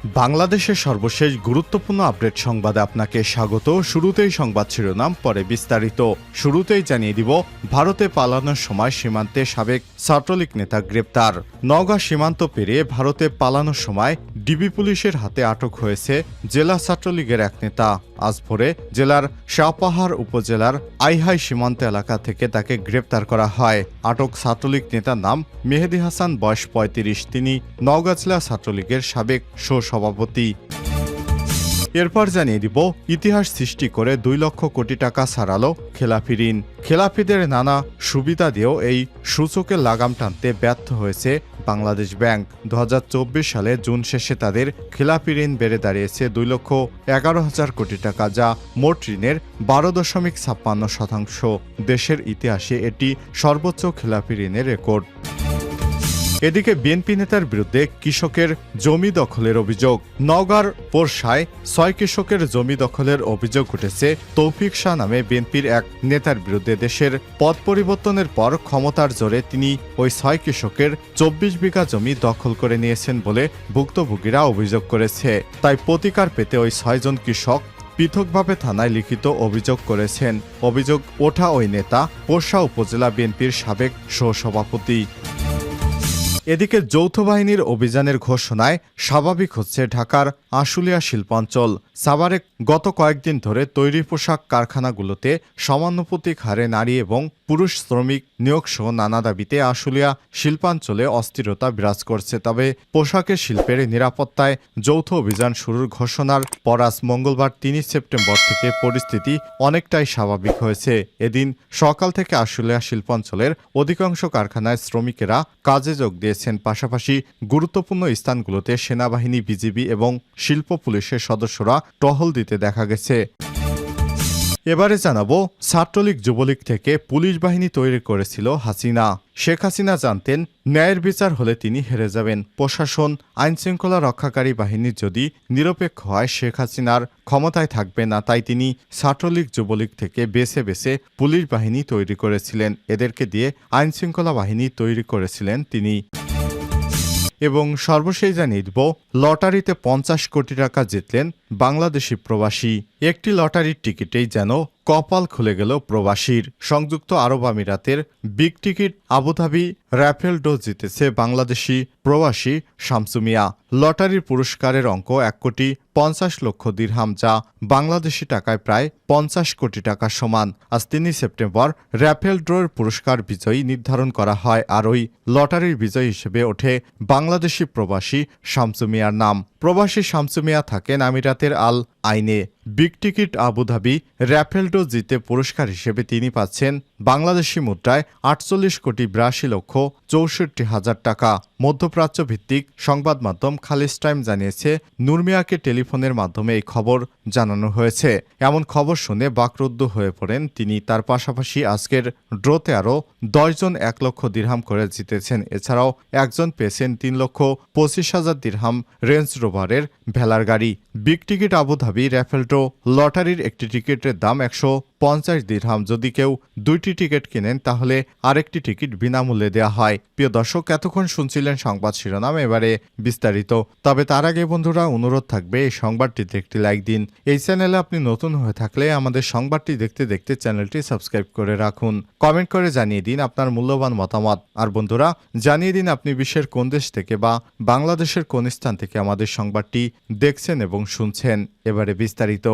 বাংলাদেশের সর্বশেষ গুরুত্বপূর্ণ আপডেট সংবাদে আপনাকে স্বাগত। শুরুতেই সংবাদ শিরোনাম, পরে বিস্তারিত। শুরুতেই জানিয়ে দিব, ভারতে পালানোর সময় সীমান্তে সাবেক ছাত্রলীগ নেতা গ্রেপ্তার। নওগাঁ সীমান্ত পেরিয়ে ভারতে পালানোর সময় ডিবি পুলিশের হাতে আটক হয়েছে জেলা ছাত্রলীগের এক নেতা। আজ ভোরে জেলার সাপাহার উপজেলার আইহাই সীমান্ত এলাকা থেকে তাকে গ্রেপ্তার করা হয়। আটক ছাত্রলীগ নেতার নাম মেহেদী হাসান, বয়স ৩৫। তিনি নওগাঁ জেলা ছাত্রলীগের সাবেক সভাপতি। এরপর জানিয়ে দিব, ইতিহাস সৃষ্টি করে ২ লক্ষ কোটি টাকা ছাড়ালো খেলাপি ঋণ। খেলাপিদের নানা সুবিধা দিয়েও এই সূচকের লাগাম টানতে ব্যর্থ হয়েছে বাংলাদেশ ব্যাংক। ২০২৪ সালে জুন শেষে তাদের খেলাপি ঋণ বেড়ে দাঁড়িয়েছে ২,১১,০০০ কোটি টাকা, যা মোট ঋণের ১২.৫৬%। দেশের ইতিহাসে এটি সর্বোচ্চ খেলাপি ঋণের রেকর্ড। এদিকে বিএনপি নেতার বিরুদ্ধে কৃষকের জমি দখলের অভিযোগ। নওগাঁর পোরশায় ৬ কৃষকের জমি দখলের অভিযোগ উঠেছে তৌফিক শাহ নামে বিএনপির এক নেতার বিরুদ্ধে। দেশের পদ পরিবর্তনের পর ক্ষমতার জোরে তিনি ওই ৬ কৃষকের ২৪ বিঘা জমি দখল করে নিয়েছেন বলে ভুক্তভোগীরা অভিযোগ করেছে। তাই প্রতিকার পেতে ওই ৬ জন কৃষক পৃথকভাবে থানায় লিখিত অভিযোগ করেছেন। অভিযোগ ওঠা ওই নেতা পোরশা উপজেলা বিএনপির সাবেক সহসভাপতি। এদিকে যৌথ বাহিনীর অভিযানের ঘোষণায় স্বাভাবিক হচ্ছে ঢাকার আশুলিয়া শিল্পাঞ্চল। সাভারে গত কয়েকদিন ধরে তৈরি পোশাক কারখানাগুলোতে সমানুপাতিক হারে নারী এবং পুরুষ শ্রমিক নিয়োগ সহ নানা দাবিতে আশুলিয়া শিল্পাঞ্চলে অস্থিরতা বিরাজ করছে। তবে পোশাকের শিল্পের নিরাপত্তায় যৌথ অভিযান শুরুর ঘোষণার পর আজ মঙ্গলবার ৩ সেপ্টেম্বর থেকে পরিস্থিতি অনেকটাই স্বাভাবিক হয়েছে। এদিন সকাল থেকে আশুলিয়া শিল্পাঞ্চলের অধিকাংশ কারখানায় শ্রমিকেরা কাজে যোগ দিয়েছেন। পাশাপাশি গুরুত্বপূর্ণ স্থানগুলোতে সেনাবাহিনী, বিজিবি এবং শিল্প পুলিশের সদস্যরা টহল দিতে দেখা গেছে। এবারে জানাবো, ছাত্রলীগ যুবলীগ থেকে পুলিশ বাহিনী তৈরি করেছিল হাসিনা। শেখ হাসিনা জানতেন ন্যায়ের বিচার হলে তিনি হেরে যাবেন। প্রশাসন, আইনশৃঙ্খলা রক্ষাকারী বাহিনী যদি নিরপেক্ষ হয় শেখ হাসিনার ক্ষমতায় থাকবে না। তাই তিনি ছাত্রলীগ যুবলীগ থেকে বেছে বেছে পুলিশ বাহিনী তৈরি করেছিলেন। এদেরকে দিয়ে আইনশৃঙ্খলা বাহিনী তৈরি করেছিলেন তিনি। এবং সর্বশেষ জানিয়ে দিব, লটারিতে ৫০ কোটি টাকা জিতলেন বাংলাদেশি প্রবাসী। একটি লটারির টিকিটেই যেন কপাল খুলে গেল প্রবাসীর। সংযুক্ত আরব আমিরাতের big ticket Abu Dhabi raffle draw জিতেছে বাংলাদেশি প্রবাসী শামসু মিয়া। লটারির পুরস্কারের অঙ্ক ১,৫০,০০,০০০ দিরহাম, যা বাংলাদেশি টাকায় প্রায় ৫০ কোটি টাকা সমান। আজ ৩ সেপ্টেম্বর র্যাফেল ড্রয়ের পুরস্কার বিজয়ী নির্ধারণ করা হয়। আর ওই লটারির বিজয়ী হিসেবে ওঠে বাংলাদেশি প্রবাসী শামসু মিয়ার নাম। প্রবাসী শামসু মিয়া থাকেন আমিরাতের আল আইনে। Big ticket Abu Dhabi raffle draw জিতে পুরস্কার হিসেবে তিনি পাচ্ছেন বাংলাদেশি মুদ্রায় ৪৮,৬৪,৬৪,০০০ টাকা। মধ্যপ্রাচ্য ভিত্তিক সংবাদ মাধ্যম খালিজ টাইম জানিয়েছে, নূর মিয়াকে টেলিফোনের মাধ্যমে এই খবর জানানো হয়েছে। এমন খবর শুনে বাকরুদ্ধ হয়ে পড়েন তিনি। তার পাশাপাশি আজকের ড্রতে আরও ১০ জন ১ লক্ষ দিরহাম করে জিতেছেন। এছাড়াও একজন পেয়েছেন ৩,২৫,০০০ দিরহাম রেঞ্জ রোভারের ভেলার গাড়ি। Big ticket Abu Dhabi raffle draw লটারির একটি টিকিটের দাম ১৫০ দিরহাম। যদি কেউ ২টি টিকিট কেনেন তাহলে আরেকটি টিকিট বিনামূল্যে দেওয়া হয়। প্রিয় দর্শক, এতক্ষণ শুনছিলেন সংবাদ শিরোনাম, এবারে বিস্তারিত। তবে তার আগে বন্ধুরা, অনুরোধ থাকবে এই সংবাদটিতে একটি লাইক দিন। এই চ্যানেলে আপনি নতুন হয়ে থাকলে আমাদের সংবাদটি দেখতে দেখতে চ্যানেলটি সাবস্ক্রাইব করে রাখুন। কমেন্ট করে জানিয়ে দিন আপনার মূল্যবান মতামত। আর বন্ধুরা, জানিয়ে দিন আপনি বিশ্বের কোন দেশ থেকে বা বাংলাদেশের কোন স্থান থেকে আমাদের সংবাদটি দেখছেন এবং শুনছেন। এবারে বিস্তারিত।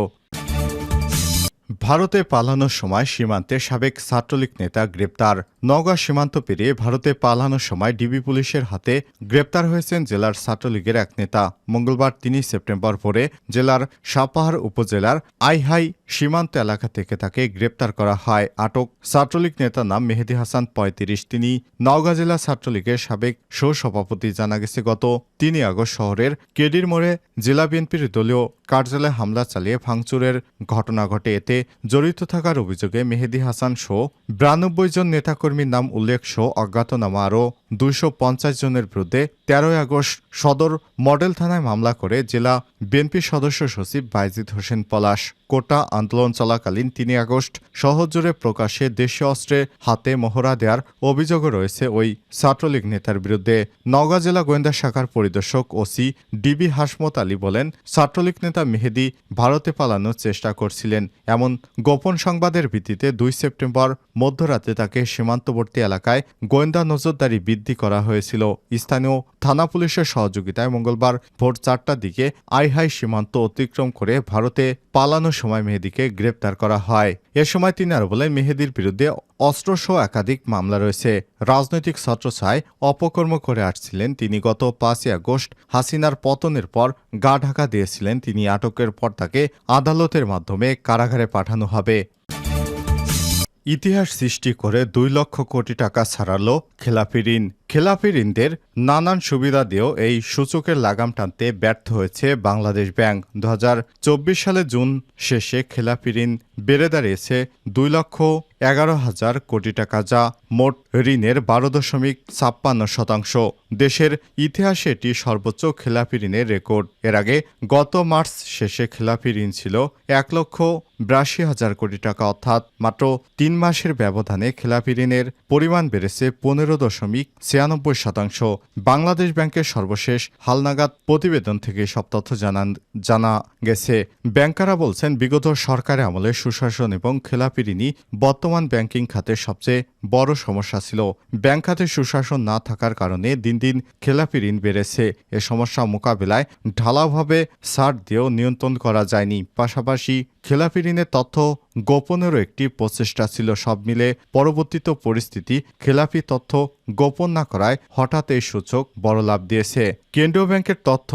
ভারতে পালানোর সময় সীমান্তে সাবেক ছাত্রলীগ নেতা গ্রেপ্তার। নওগাঁ সীমান্ত পেরিয়ে ভারতে পালানোর সময় ডিবি পুলিশের হাতে গ্রেপ্তার হয়েছেন জেলার ছাত্রলীগের এক নেতা। মঙ্গলবার ৩ সেপ্টেম্বর ভোরে জেলার সাপাহার উপজেলার আইহাই সীমান্ত এলাকা থেকে তাকে গ্রেপ্তার করা হয়। আটক ছাত্রলীগ নেতার নাম মেহেদী হাসান, ৩৫। তিনি নওগাঁ জেলা ছাত্রলীগের সাবেক সহসভাপতি। জানা গেছে, গত ৩ আগস্ট শহরের কেডির মোড়ে জেলা বিএনপির দলীয় কার্যালয়ে হামলা চালিয়ে ভাঙচুরের ঘটনা ঘটে। এতে জড়িত থাকার অভিযোগে মেহেদী হাসান সহ 92 জন নেতাকর্মীর নাম উল্লেখ সহ অজ্ঞাতনামা আরও 250 জনের বিরুদ্ধে 13 আগস্ট সদর মডেল থানায় মামলা করে জেলা বিএনপি সদস্য সচিব বাইজিদ হোসেন পলাশ। কোটা আন্দোলন চলাকালীন 3 আগস্ট শহর জুড়ে প্রকাশ্যে দেশীয় অস্ত্রে হাতে মহড়া দেওয়ার অভিযোগও রয়েছে ওই ছাত্রলীগ নেতার বিরুদ্ধে। নওগাঁ জেলা গোয়েন্দা শাখার পরিদর্শক ওসি ডিবি হাসমত আলী বলেন, ছাত্রলীগ নেতা মেহেদী ভারতে পালানোর চেষ্টা করছিলেন। এমন গোপন সংবাদের ভিত্তিতে 2 সেপ্টেম্বর মধ্যরাতে তাকে সীমান্তবর্তী এলাকায় গোয়েন্দা নজরদারি বৃদ্ধি করা হয়েছিল। স্থানীয় থানা পুলিশের সহযোগিতায় মঙ্গলবার ভোর 4টার দিকে আইহাই সীমান্ত অতিক্রম করে ভারতে পালানোর সময় মেহেদীকে গ্রেপ্তার করা হয়। এ সময় তিনি আরও বলেন, মেহেদীর বিরুদ্ধে অস্ত্রসহ একাধিক মামলা রয়েছে। রাজনৈতিক ছত্রছায়ায় অপকর্ম করে আসছিলেন তিনি। গত 5 আগস্ট হাসিনার পতনের পর গা ঢাকা দিয়েছিলেন তিনি। আটকের পর তাকে আদালতের মাধ্যমে কারাগারে পাঠানো হবে। ইতিহাস সৃষ্টি করে 2 লক্ষ কোটি টাকা ছাড়ালো খেলাপি ঋণ। খেলাপি ঋণদের নানান সুবিধা দিয়েও এই সূচকের লাগাম টানতে ব্যর্থ হয়েছে বাংলাদেশ ব্যাংক। 2024 সালে জুন শেষে খেলাপি ঋণ বেড়ে দাঁড়িয়েছে 2,11,000 কোটি টাকা, যা মোট ঋণের 12.56%। দেশের ইতিহাসে এটি সর্বোচ্চ খেলাপি ঋণের রেকর্ড। এর আগে গত মার্চ শেষে খেলাপি ঋণ ছিল 1,82,000 কোটি টাকা, অর্থাৎ মাত্র 3 মাসের ব্যবধানে খেলাপি ঋণের পরিমাণ বেড়েছে 15.96%। বাংলাদেশ ব্যাংকের সর্বশেষ হালনাগাদ প্রতিবেদন থেকে সব তথ্য জানা গেছে। ব্যাংকাররা বলছেন, বিগত সরকারের আমলে সুশাসন এবং খেলাপি ঋণই বর্তমান ব্যাংকিং খাতের সবচেয়ে বড় সমস্যা ছিল। ব্যাংক খাতে সুশাসন না থাকার কারণে দিন দিন খেলাপি ঋণ বেড়েছে। এ সমস্যা মোকাবেলায় ঢালাওভাবে ছাড় দিয়েও নিয়ন্ত্রণ করা যায়নি। পাশাপাশি খেলাপি ঋণের তথ্য গোপনেরও একটি প্রচেষ্টা ছিল। সব মিলে পরবর্তীত পরিস্থিতি খেলাপি তথ্য গোপন না করায় হঠাৎ এই সূচক বড় লাভ দিয়েছে। কেন্দ্রীয় ব্যাংকের তথ্য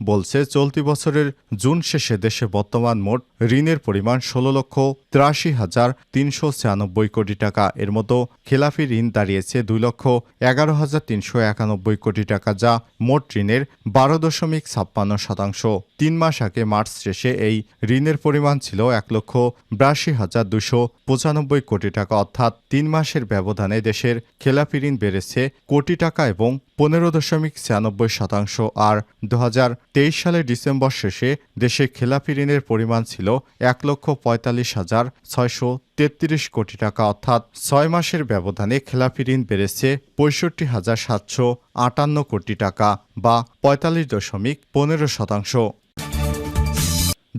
বলছে, চলতি বছরের জুন শেষে দেশে বর্তমান মোট ঋণের পরিমাণ 16,83,396 কোটি টাকা। এর মতো খেলাপি ঋণ দাঁড়িয়েছে 2,11,391 কোটি টাকা, যা মোট ঋণের 12.56%। 3 মাস আগে মার্চ শেষে এই ঋণের পরিমাণ ছিল 1,82,295 কোটি টাকা, অর্থাৎ 3 মাসের ব্যবধানে দেশের খেলাপি ঋণ বেড়েছে কোটি টাকা এবং 15.96%। আর 2023 সালের ডিসেম্বর শেষে দেশে খেলাপি ঋণের পরিমাণ ছিল 1,45,633 কোটি টাকা, অর্থাৎ 6 মাসের ব্যবধানে খেলাপি ঋণ বেড়েছে 65,758 কোটি টাকা বা 45.15%।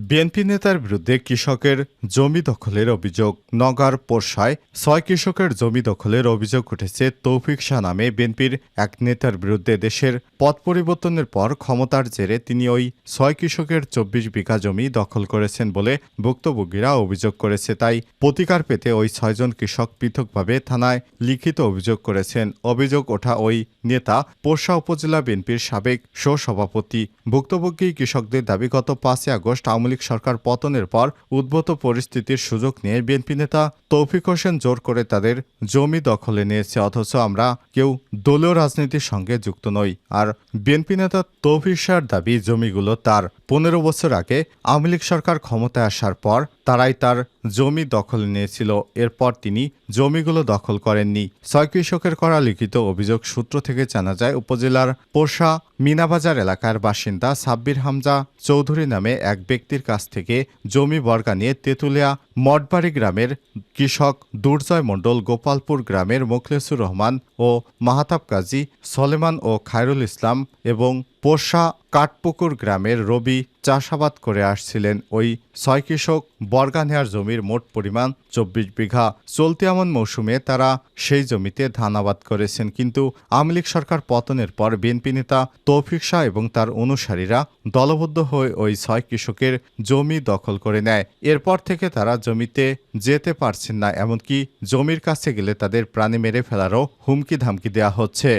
বিএনপি নেতার বিরুদ্ধে কৃষকের জমি দখলের অভিযোগ। নওগাঁর পোরশায় 6 কৃষকের জমি দখলের অভিযোগ উঠেছে তৌফিক শাহ নামে বিএনপির এক নেতার বিরুদ্ধে। দেশের পথ পরিবর্তনের পর ক্ষমতার জেরে তিনি ওই 6 কৃষকের 24 বিঘা জমি দখল করেছেন বলে ভুক্তভোগীরা অভিযোগ করেছে। তাই প্রতিকার পেতে ওই 6 জন কৃষক পৃথকভাবে থানায় লিখিত অভিযোগ করেছেন। অভিযোগ ওঠা ওই নেতা পোরশা উপজেলা বিএনপির সাবেক সহসভাপতি। ভুক্তভোগী কৃষকদের দাবি, গত 5 আগস্ট আওয়ামী লীগ সরকার পতনের পর উদ্ভূত পরিস্থিতির সুযোগ নিয়ে বিএনপি নেতা তৌফিক হোসেন জোর করে তাদের জমি দখলে নিয়েছে, অথচ আমরা কেউ দলীয় রাজনীতির সঙ্গে যুক্ত নই। আর বিএনপি নেতা তৌফিক শাহর দাবি, জমিগুলো তার। 15 বছর আগে আওয়ামী লীগ সরকার ক্ষমতায় আসার পর তারাই তার জমি দখলে নিয়েছিল। এরপর তিনি জমিগুলো দখল করেননি। 6 কৃষকের করা লিখিত অভিযোগ সূত্র থেকে জানা যায়, উপজেলার পোরশা মিনাবাজার এলাকার বাসিন্দা সাব্বির হামজা চৌধুরী নামে এক ব্যক্তির কাছ থেকে জমি বর্গা নিয়ে তেঁতুলিয়া মঠবাড়ি গ্রামের কৃষক দুর্জয় মণ্ডল, গোপালপুর গ্রামের মোখলেসুর রহমান ও মাহাতাব কাজী সলেমান ও খায়রুল ইসলাম এবং পোরশা কাঠপুকুর গ্রামের রবি চাষাবাদ করে আসছিলেন। ওই 6 কৃষক বর্গা নেয়ার জমির মোট পরিমাণ 24 বিঘা। চলতি আমন মৌসুমে তারা সেই জমিতে ধান আবাদ করেছেন। কিন্তু আওয়ামী লীগ সরকার পতনের পর বিএনপি নেতা তৌফিক শাহ এবং তার অনুসারীরা দলবদ্ধ হয়ে ওই 6 কৃষকের জমি দখল করে নেয়। এরপর থেকে তারা জমিতে যেতে পারছেন না, এমনকি জমির কাছে গেলে তাদের প্রাণে মেরে ফেলারও হুমকি ধামকি দেওয়া হচ্ছে।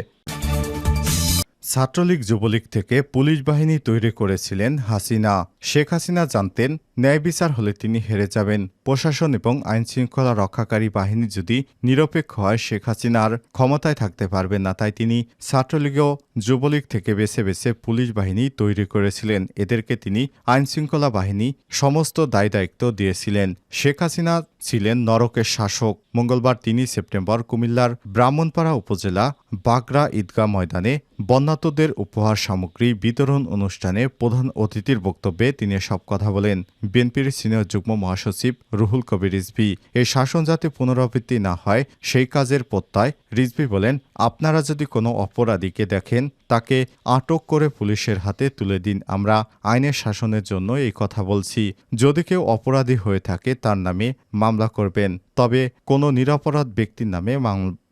ছাত্রলীগ যুবলীগ থেকে পুলিশ বাহিনী তৈরি করেছিলেন হাসিনা। শেখ হাসিনা জানতেন ন্যায় বিচার হলে তিনি হেরে যাবেন। প্রশাসন এবং আইনশৃঙ্খলা রক্ষাকারী বাহিনী যদি নিরপেক্ষ হয়, শেখ হাসিনা আর ক্ষমতায় থাকতে পারবেন না। তাই তিনি ছাত্রলীগ ও যুবলীগ থেকে বেছে বেছে পুলিশ বাহিনী তৈরি করেছিলেন। এদেরকে তিনি আইনশৃঙ্খলা বাহিনী সমস্ত দায়-দায়িত্ব দিয়েছিলেন। শেখ হাসিনা ছিলেন নরকের শাসক। মঙ্গলবার ৩ সেপ্টেম্বর কুমিল্লার ব্রাহ্মণপাড়া উপজেলা বাগড়া ঈদগাহ ময়দানে বন্যার্তদের উপহার সামগ্রী বিতরণ অনুষ্ঠানে প্রধান অতিথির বক্তব্যে তিনি সব কথা বলেন। বিএনপির সিনিয়র যুগ্ম মহাসচিব রুহুল কবির রিজভী এই শাসন যাতে পুনরাবৃত্তি না হয় সেই কাজের প্রত্যয় রিজভী বলেন, আপনারা যদি কোনো অপরাধীকে দেখেন তাকে আটক করে পুলিশের হাতে তুলে দিন। আমরা আইনের শাসনের জন্য এই কথা বলছি। যদি কেউ অপরাধী হয়ে থাকে তার নামে মামলা করবেন, তবে কোনো নিরপরাধ ব্যক্তির নামে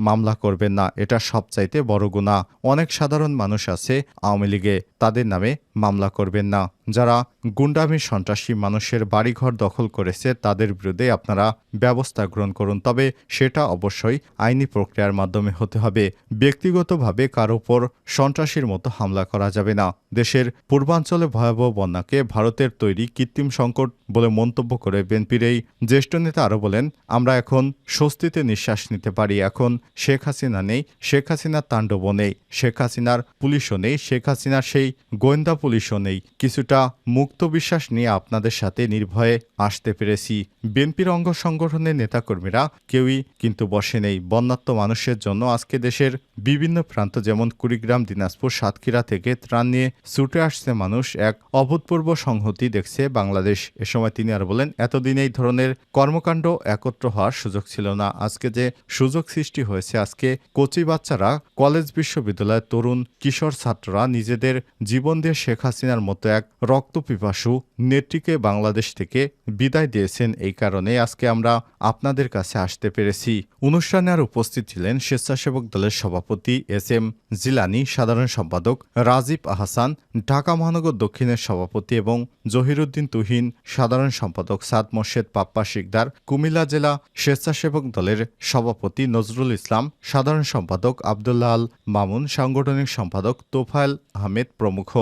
মামলা করবেন না। এটা সবচাইতে বড় গুনাহ। অনেক সাধারণ মানুষ আছে আওয়ামী লীগে, তাদের নামে মামলা করবেন না। যারা গুন্ডামি সন্ত্রাসী মানুষের বাড়িঘর দখল করেছে তাদের বিরুদ্ধে আপনারা ব্যবস্থা গ্রহণ করুন, তবে সেটা অবশ্যই আইনি প্রক্রিয়ার মাধ্যমে হতে হবে। ব্যক্তিগতভাবে কারো উপর সন্ত্রাসীর মতো হামলা করা যাবে না। দেশের পূর্বাঞ্চলে ভয়াবহ বন্যাকে ভারতের তৈরি কৃত্রিম সংকট বলে মন্তব্য করে বিএনপির এই জ্যেষ্ঠ নেতা আরও বলেন, আমরা এখন স্বস্তিতে নিঃশ্বাস নিতে পারি। এখন শেখ হাসিনা নেই, শেখ হাসিনার তাণ্ডবও নেই, শেখ হাসিনার পুলিশও নেই, শেখ হাসিনার সেই গোয়েন্দা পুলিশও নেই। কিছুটা মুক্ত বিশ্বাস নিয়ে আপনাদের সাথে নির্ভয়ে আসতে পেরেছি। বিএনপির অঙ্গ সংগঠনের নেতাকর্মীরা কেউই কিন্তু বসে নেই। বন্যার্ত মানুষের জন্য আজকে দেশের বিভিন্ন প্রান্ত যেমন কুড়িগ্রাম, দিনাজপুর, সাতক্ষীরা থেকে ত্রাণ নিয়ে ছুটে আসছে মানুষ। এক অভূতপূর্ব সংহতি দেখছে বাংলাদেশ। এ সময় তিনি আর বলেন, এতদিন এই ধরনের কর্মকাণ্ড একত্র হওয়ার সুযোগ ছিল না। আজকে যে সুযোগ সৃষ্টি হয়েছে, আজকে কচি বাচ্চারা, কলেজ বিশ্ববিদ্যালয়ের তরুণ কিশোর ছাত্ররা নিজেদের জীবন দিয়ে শেখ হাসিনার মতো এক রক্তপিপাসু নেত্রীকে বাংলাদেশ থেকে বিদায় দিয়েছেন। এই কারণে আজকে আমরা আপনাদের কাছে আসতে পেরেছি। অনুষ্ঠানে আর উপস্থিত ছিলেন স্বেচ্ছাসেবক দলের সভাপতি এস.এম. জিলানী, সাধারণ সম্পাদক রাজীব আহসান, ঢাকা মহানগর দক্ষিণের সভাপতি এবং জহিরুদ্দিন তুহিন, সাধারণ সম্পাদক সাদ মোর্শেদ পাপ্পা শিকদার, কুমিল্লা জেলা স্বেচ্ছাসেবক দলের সভাপতি নজরুল ইসলাম, সাধারণ সম্পাদক আবদুল্লাহ আল মামুন, সাংগঠনিক সম্পাদক তোফায়েল আহমেদ প্রমুখ।